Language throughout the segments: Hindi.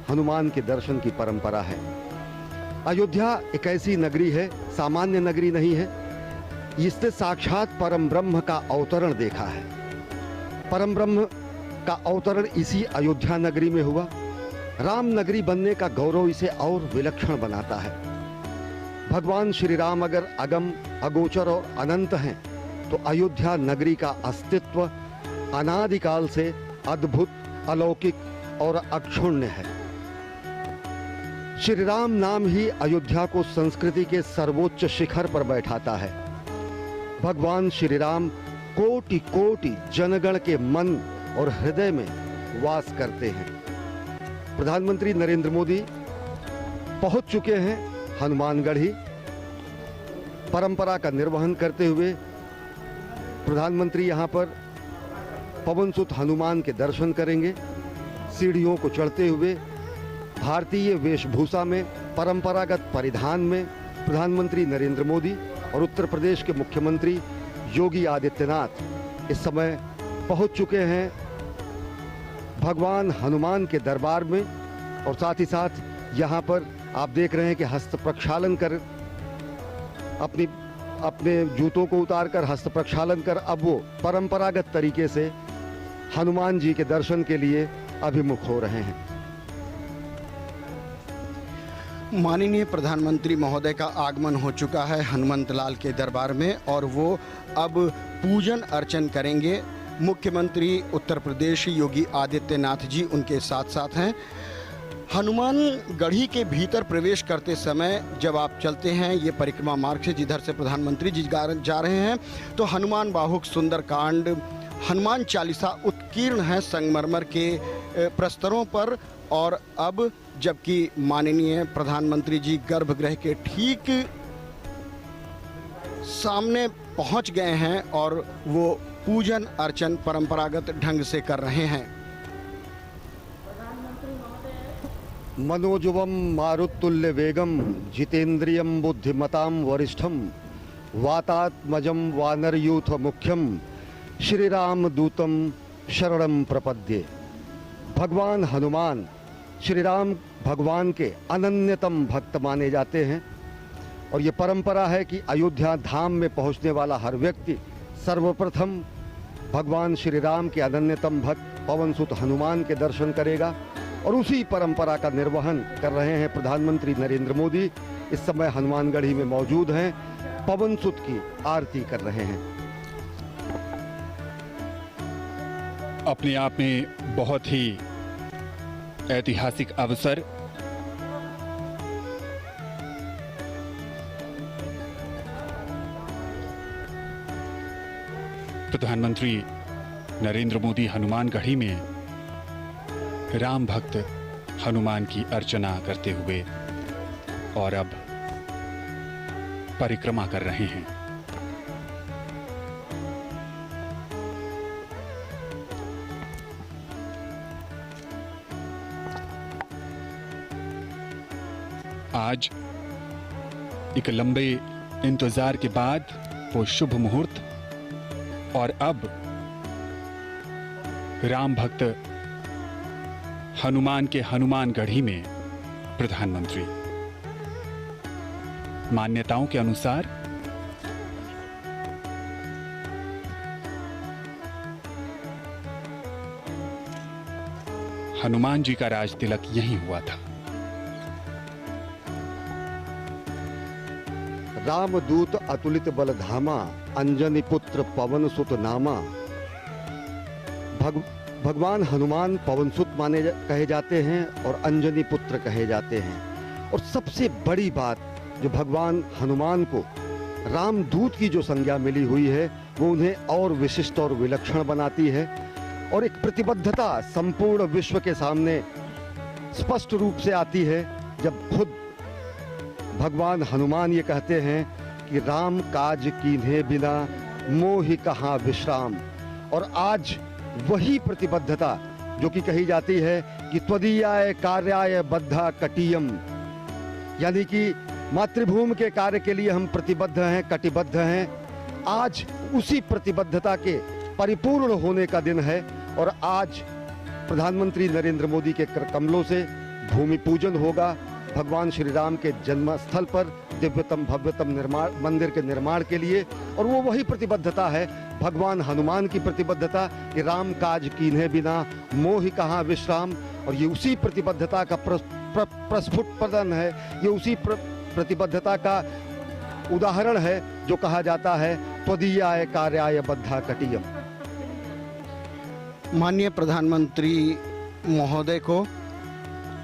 हनुमान के दर्शन की परंपरा है। अयोध्या एक ऐसी नगरी है, सामान्य नगरी नहीं है। इसने साक्षात परम ब्रह्म का अवतरण देखा है। परम ब्रह्म का अवतरण इसी अयोध्या नगरी में हुआ। राम नगरी बनने का गौरव इसे और विलक्षण बनाता है। भगवान श्री राम अगर अगम, अगोचर और अनंत हैं, तो अयोध्या नगरी का अस्तित्व अनादिकाल से अद्भुत, अलौकिक और अक्षुण्य है। श्री राम नाम ही अयोध्या को संस्कृति के सर्वोच्च शिखर पर बैठाता है। भगवान श्री राम कोटि कोटि जनगण के मन और हृदय में वास करते हैं। प्रधानमंत्री नरेंद्र मोदी पहुंच चुके हैं हनुमानगढ़ी। परंपरा का निर्वहन करते हुए प्रधानमंत्री यहां पर पवनसुत हनुमान के दर्शन करेंगे। सीढ़ियों को चढ़ते हुए भारतीय वेशभूषा में, परंपरागत परिधान में प्रधानमंत्री नरेंद्र मोदी और उत्तर प्रदेश के मुख्यमंत्री योगी आदित्यनाथ इस समय पहुंच चुके हैं भगवान हनुमान के दरबार में। और साथ ही साथ यहां पर आप देख रहे हैं कि हस्त प्रक्षालन कर, अपने जूतों को उतारकर हस्त प्रक्षालन कर अब वो परंपरागत तरीके से हनुमान जी के दर्शन के लिए अभिमुख हो रहे हैं। माननीय प्रधानमंत्री महोदय का आगमन हो चुका है हनुमंत लाल के दरबार में और वो अब पूजन अर्चन करेंगे। मुख्यमंत्री उत्तर प्रदेश योगी आदित्यनाथ जी उनके साथ साथ हैं। हनुमान गढ़ी के भीतर प्रवेश करते समय जब आप चलते हैं ये परिक्रमा मार्ग से जिधर से प्रधानमंत्री जी जा रहे हैं, तो हनुमान बाहुक सुंदरकांड, हनुमान चालीसा उत्कीर्ण है संगमरमर के प्रस्तरों पर। और अब जबकि माननीय प्रधानमंत्री जी गर्भगृह के ठीक सामने पहुंच गए हैं और वो पूजन अर्चन परंपरागत ढंग से कर रहे हैं। मनोजुवम मारुतुल्य वेगम जितेंद्रियम बुद्धिमताम वरिष्ठम वातात्मजम वानरयूथ मुख्यम श्री राम दूतम शरणम प्रपद्ये। भगवान हनुमान श्री राम भगवान के अनन्यतम भक्त माने जाते हैं और ये परंपरा है कि अयोध्या धाम में पहुंचने वाला हर व्यक्ति सर्वप्रथम भगवान श्री राम के अनन्यतम भक्त पवनसुत हनुमान के दर्शन करेगा। और उसी परंपरा का निर्वहन कर रहे हैं प्रधानमंत्री नरेंद्र मोदी। इस समय हनुमानगढ़ी में मौजूद हैं, पवनसुत की आरती कर रहे हैं। अपने आप में बहुत ही ऐतिहासिक अवसर। प्रधानमंत्री नरेंद्र मोदी हनुमानगढ़ी में राम भक्त हनुमान की अर्चना करते हुए और अब परिक्रमा कर रहे हैं। आज एक लंबे इंतजार के बाद वो शुभ मुहूर्त और अब राम भक्त हनुमान के हनुमानगढ़ी में प्रधानमंत्री। मान्यताओं के अनुसार हनुमान जी का राज तिलक यहीं हुआ था। रामदूत अतुलित बलधामा अंजनी पुत्र पवन सुत नामा। भगवान हनुमान पवनसुत कहे जाते हैं और अंजनी पुत्र कहे जाते हैं। और सबसे बड़ी बात जो भगवान हनुमान को रामदूत की जो संज्ञा मिली हुई है वो उन्हें और विशिष्ट और विलक्षण बनाती है और एक प्रतिबद्धता संपूर्ण विश्व के सामने स्पष्ट रूप से आती है जब खुद भगवान हनुमान ये कहते हैं कि राम काज कीन्हे बिना मोहि कहाँ विश्राम। और आज वही प्रतिबद्धता जो कि कही जाती है कि त्वदीयाय कार्याय बद्धा कटियम, यानी कि मातृभूमि के कार्य के लिए हम प्रतिबद्ध हैं, कटिबद्ध हैं। आज उसी प्रतिबद्धता के परिपूर्ण होने का दिन है और आज प्रधानमंत्री नरेंद्र मोदी के कर कमलों से भूमि पूजन होगा भगवान श्री राम के जन्म स्थल पर दिव्यतम भव्यतम निर्माण मंदिर के निर्माण के लिए। और वो वही प्रतिबद्धता है भगवान हनुमान की प्रतिबद्धता कि राम काज कीन्हे बिना मोहि कहाँ विश्राम। और ये उसी प्रतिबद्धता का प्रस्फुटन है, ये उसी प्रतिबद्धता का उदाहरण है जो कहा जाता है त्वदीयाय कार्याय बद्धा कटियम। माननीय प्रधानमंत्री महोदय को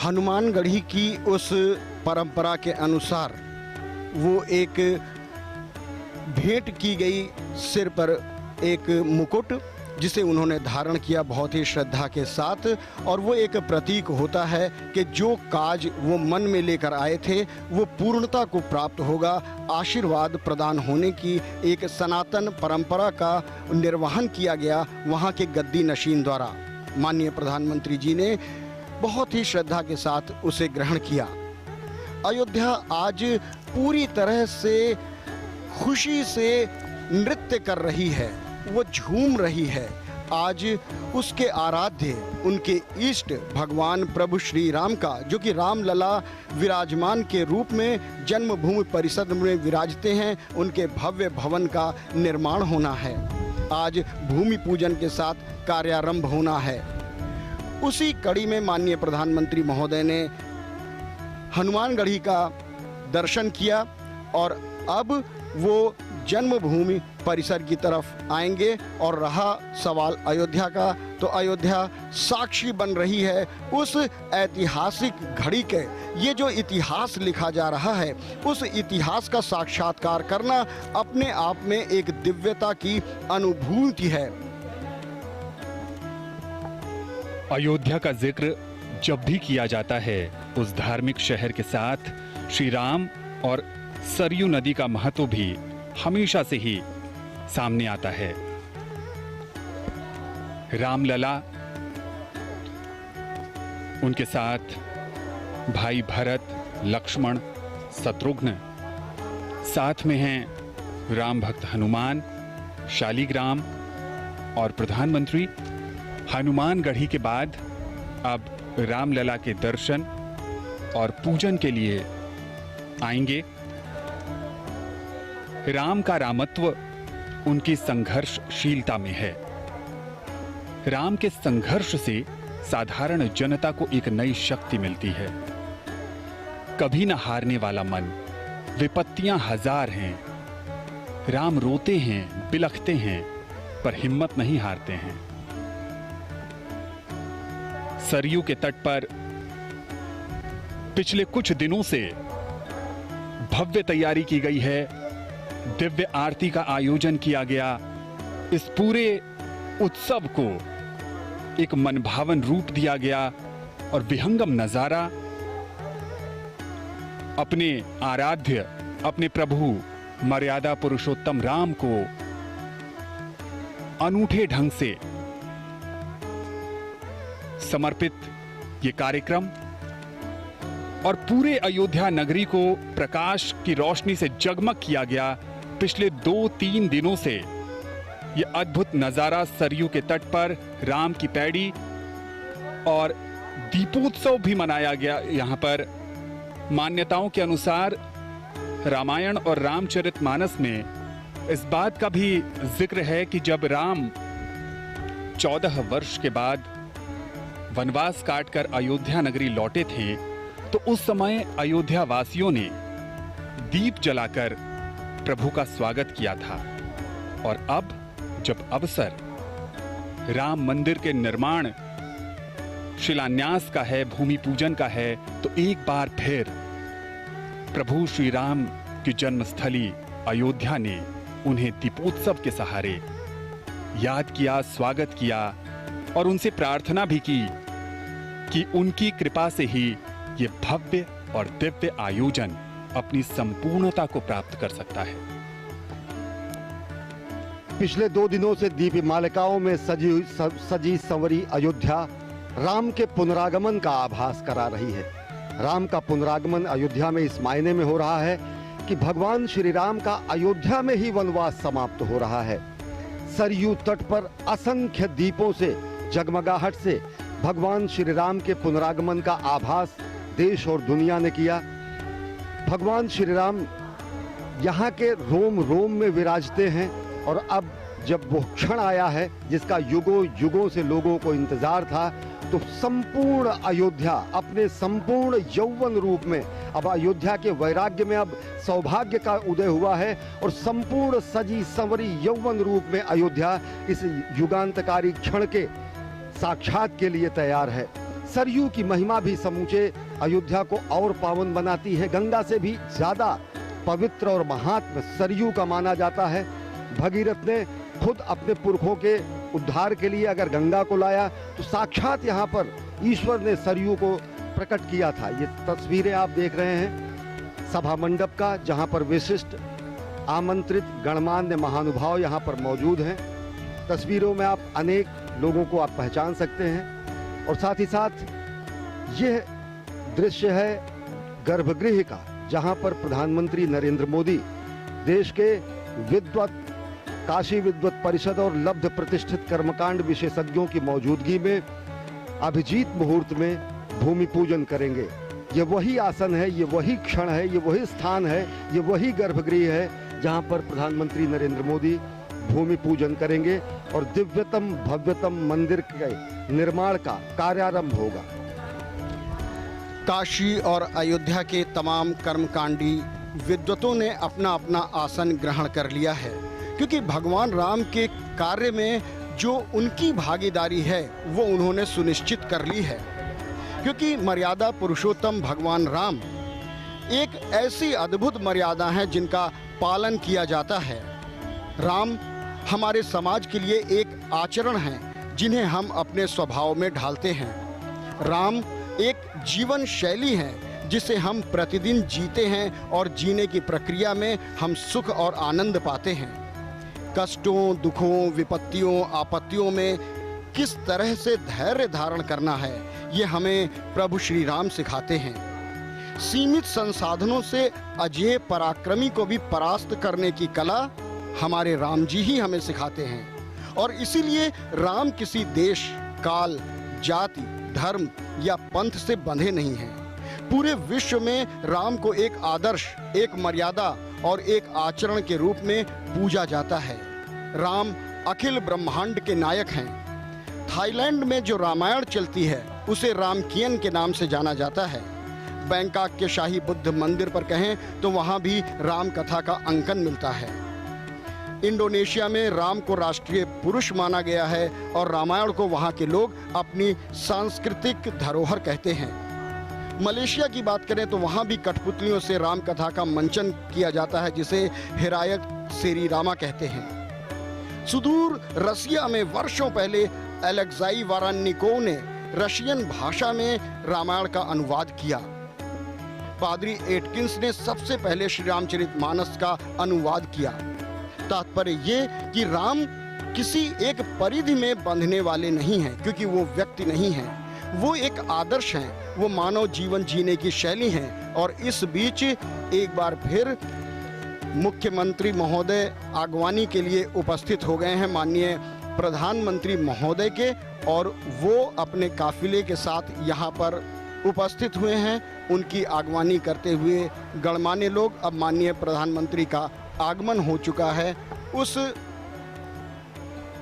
हनुमानगढ़ी की उस परंपरा के अनुसार वो एक भेंट की गई सिर पर एक मुकुट जिसे उन्होंने धारण किया बहुत ही श्रद्धा के साथ। और वो एक प्रतीक होता है कि जो काज वो मन में लेकर आए थे वो पूर्णता को प्राप्त होगा। आशीर्वाद प्रदान होने की एक सनातन परंपरा का निर्वहन किया गया वहाँ के गद्दी नशीन द्वारा। माननीय प्रधानमंत्री जी ने बहुत ही श्रद्धा के साथ उसे ग्रहण किया। अयोध्या आज पूरी तरह से खुशी से नृत्य कर रही है, वो झूम रही है। आज उसके आराध्य उनके इष्ट भगवान प्रभु श्री राम का, जो कि रामलला विराजमान के रूप में जन्मभूमि परिषद में विराजते हैं, उनके भव्य भवन का निर्माण होना है। आज भूमि पूजन के साथ कार्यारंभ होना है। उसी कड़ी में माननीय प्रधानमंत्री महोदय ने हनुमानगढ़ी का दर्शन किया और अब वो जन्मभूमि परिसर की तरफ आएंगे। और रहा सवाल अयोध्या का, तो अयोध्या साक्षी बन रही है उस ऐतिहासिक घड़ी के। ये जो इतिहास लिखा जा रहा है उस इतिहास का साक्षात्कार करना अपने आप में एक दिव्यता की अनुभूति है। अयोध्या का जिक्र जब भी किया जाता है उस धार्मिक शहर के साथ श्री राम और सरयू नदी का महत्व भी हमेशा से ही सामने आता है। रामलला, उनके साथ भाई भरत, लक्ष्मण, शत्रुघ्न, साथ में हैं राम भक्त हनुमान, शालिग्राम और प्रधानमंत्री। हनुमानगढ़ी के बाद अब रामलला के दर्शन और पूजन के लिए आएंगे। राम का रामत्व उनकी संघर्षशीलता में है। राम के संघर्ष से साधारण जनता को एक नई शक्ति मिलती है। कभी न हारने वाला मन, विपत्तियां हजार हैं। राम रोते हैं, बिलखते हैं, पर हिम्मत नहीं हारते हैं। सरयू के तट पर पिछले कुछ दिनों से भव्य तैयारी की गई है। दिव्य आरती का आयोजन किया गया। इस पूरे उत्सव को एक मनभावन रूप दिया गया और विहंगम नजारा अपने आराध्य, अपने प्रभु मर्यादा पुरुषोत्तम राम को अनूठे ढंग से समर्पित ये कार्यक्रम और पूरे अयोध्या नगरी को प्रकाश की रोशनी से जगमग किया गया। पिछले 2-3 दिनों से ये अद्भुत नजारा सरयू के तट पर राम की पैड़ी और दीपोत्सव भी मनाया गया। यहाँ पर मान्यताओं के अनुसार रामायण और रामचरितमानस में इस बात का भी जिक्र है कि जब राम 14 वर्ष के बाद वनवास काटकर अयोध्या नगरी लौटे थे तो उस समय अयोध्या वासियों ने दीप जलाकर प्रभु का स्वागत किया था। और अब जब अवसर राम मंदिर के निर्माण शिलान्यास का है, भूमि पूजन का है, तो एक बार फिर प्रभु श्री राम की जन्मस्थली अयोध्या ने उन्हें दीपोत्सव के सहारे याद किया, स्वागत किया और उनसे प्रार्थना भी की कि उनकी कृपा से ही ये भव्य और दिव्य आयोजन अपनी संपूर्णता को प्राप्त कर सकता है। पिछले 2 दिनों से दीपमालिकाओं में सजी संवरी अयोध्या राम के पुनरागमन का आभास करा रही है। राम का पुनरागमन अयोध्या में इस मायने में हो रहा है कि भगवान श्री राम का अयोध्या में ही वनवास समाप्त हो रहा है। सरयू तट पर असंख्य दीपों से, जगमगाहट से भगवान श्री राम के पुनरागमन का आभास देश और दुनिया ने किया। भगवान श्री राम यहाँ के रोम रोम में विराजते हैं और अब जब वो क्षण आया है जिसका युगों युगों से लोगों को इंतजार था, तो संपूर्ण अयोध्या अपने संपूर्ण यौवन रूप में, अब अयोध्या के वैराग्य में अब सौभाग्य का उदय हुआ है और संपूर्ण सजी संवरी यौवन रूप में अयोध्या इस युगांतकारी क्षण के साक्षात के लिए तैयार है। सरयू की महिमा भी समूचे अयोध्या को और पावन बनाती है। गंगा से भी ज्यादा पवित्र और महात्म सरयू का माना जाता है। भगीरथ ने खुद अपने पुरखों के उद्धार के लिए अगर गंगा को लाया, तो साक्षात यहाँ पर ईश्वर ने सरयू को प्रकट किया था। ये तस्वीरें आप देख रहे हैं सभा मंडप का, जहाँ पर विशिष्ट आमंत्रित गणमान्य महानुभाव यहाँ पर मौजूद हैं। तस्वीरों में आप अनेक लोगों को आप पहचान सकते हैं और साथ ही साथ यह दृश्य है गर्भगृह का, जहाँ पर प्रधानमंत्री नरेंद्र मोदी देश के विद्वत काशी विद्वत परिषद और लब्ध प्रतिष्ठित कर्मकांड विशेषज्ञों की मौजूदगी में अभिजीत मुहूर्त में भूमि पूजन करेंगे। ये वही आसन है, ये वही क्षण है, ये वही स्थान है, ये वही गर्भगृह है जहां पर प्रधानमंत्री नरेंद्र मोदी भूमि पूजन करेंगे और दिव्यतम भव्यतम मंदिर के निर्माण का कार्यारंभ होगा। काशी और अयोध्या के तमाम कर्मकांडी विद्वतों ने अपना अपना आसन ग्रहण कर लिया है, क्योंकि भगवान राम के कार्य में जो उनकी भागीदारी है वो उन्होंने सुनिश्चित कर ली है। क्योंकि मर्यादा पुरुषोत्तम भगवान राम एक ऐसी अद्भुत मर्यादा है जिनका पालन किया जाता है। राम हमारे समाज के लिए एक आचरण है जिन्हें हम अपने स्वभाव में ढालते हैं। राम एक जीवन शैली है जिसे हम प्रतिदिन जीते हैं और जीने की प्रक्रिया में हम सुख और आनंद पाते हैं। कष्टों, दुखों, विपत्तियों, आपत्तियों में किस तरह से धैर्य धारण करना है, ये हमें प्रभु श्री राम सिखाते हैं। सीमित संसाधनों से अजेय पराक्रमी को भी परास्त करने की कला हमारे राम जी ही हमें सिखाते हैं। और इसीलिए राम किसी देश, काल, जाति, धर्म या पंथ से बंधे नहीं हैं। पूरे विश्व में राम को एक आदर्श, एक मर्यादा और एक आचरण के रूप में पूजा जाता है। राम अखिल ब्रह्मांड के नायक हैं। थाईलैंड में जो रामायण चलती है उसे रामकियन के नाम से जाना जाता है। बैंकॉक के शाही बुद्ध मंदिर पर कहें तो वहां भी राम कथा का अंकन मिलता है। इंडोनेशिया में राम को राष्ट्रीय पुरुष माना गया है और रामायण को वहां के लोग अपनी सांस्कृतिक धरोहर कहते हैं। मलेशिया की बात करें तो वहां भी कठपुतलियों से राम कथा का मंचन किया जाता है, जिसे हिरायत सेरी रामा कहते हैं। सुदूर रसिया में वर्षों पहले अलेक्साई वारानिकोव ने रशियन भाषा में रामायण का अनुवाद किया। पादरी एटकिंस ने सबसे पहले श्री रामचरितमानस का अनुवाद किया। तात्पर्य ये कि राम किसी एक परिधि में बंधने वाले नहीं हैं, क्योंकि वो व्यक्ति नहीं हैं, वो एक आदर्श हैं, वो मानव जीवन जीने की शैली हैं। और इस बीच एक बार फिर मुख्यमंत्री महोदय आगवानी के लिए उपस्थित हो गए हैं माननीय प्रधानमंत्री महोदय के, और वो अपने काफिले के साथ यहाँ पर उपस्थित हुए हैं। उनकी आगवानी करते हुए गणमान्य लोग, अब माननीय प्रधानमंत्री का आगमन हो चुका है उस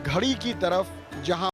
घड़ी की तरफ जहां